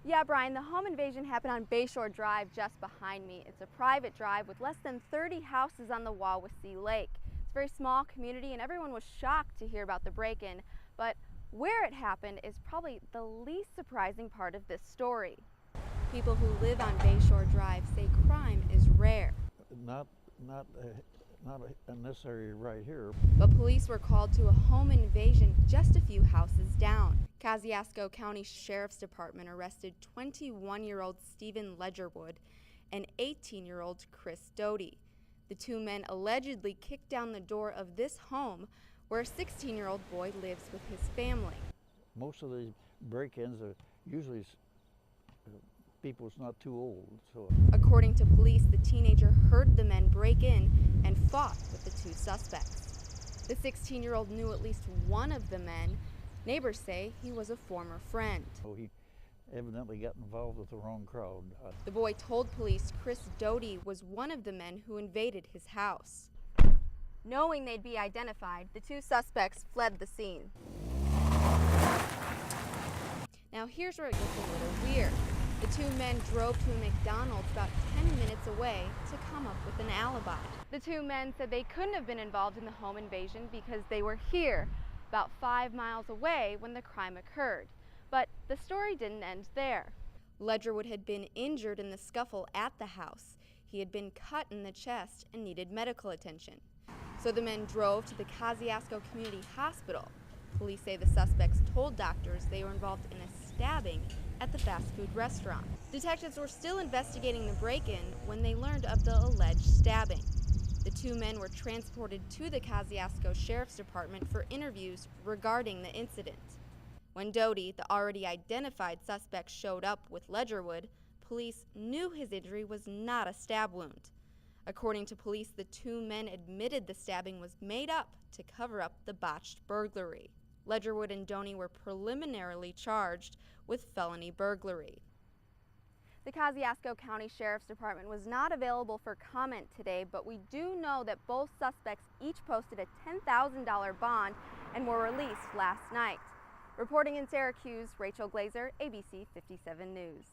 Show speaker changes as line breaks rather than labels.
Yeah, Brian, the home invasion happened on Bayshore Drive just behind me. It's a private drive with less than 30 houses on the Wawasee Lake. It's a very small community and everyone was shocked to hear about the break-in, but where it happened is probably the least surprising part of this story. People who live on Bayshore Drive say crime is rare.
Not in this area right here.
But police were called to a home invasion just a few houses down. Kosciuszko County Sheriff's Department arrested 21-year-old Stephen Ledgerwood and 18-year-old Chris Doty. The two men allegedly kicked down the door of this home where a 16-year-old boy lives with his family.
Most of these break-ins are usually people's not too old. So.
According to police, the teenager heard the men break in and fought with the two suspects. The 16-year-old knew at least one of the men. Neighbors say he was a former friend.
So he evidently got involved with the wrong crowd.
The boy told police Chris Doty was one of the men who invaded his house. Knowing they'd be identified, the two suspects fled the scene. Now here's where it gets a little weird. The two men drove to a McDonald's about 10 minutes away to come up with an alibi. The two men said they couldn't have been involved in the home invasion because they were here, about 5 miles away, when the crime occurred. But the story didn't end there. Ledgerwood had been injured in the scuffle at the house. He had been cut in the chest and needed medical attention. So the men drove to the Kosciuszko Community Hospital. Police say the suspects told doctors they were involved in a stabbing at the fast food restaurant. Detectives were still investigating the break-in when they learned of the alleged stabbing. The two men were transported to the Kosciuszko Sheriff's Department for interviews regarding the incident. When Doty, the already identified suspect, showed up with Ledgerwood, police knew his injury was not a stab wound. According to police, the two men admitted the stabbing was made up to cover up the botched burglary. Ledgerwood and Doty were preliminarily charged with felony burglary. The Kosciuszko County Sheriff's Department was not available for comment today, but we do know that both suspects each posted a $10,000 bond and were released last night. Reporting in Syracuse, Rachel Glazer, ABC 57 News.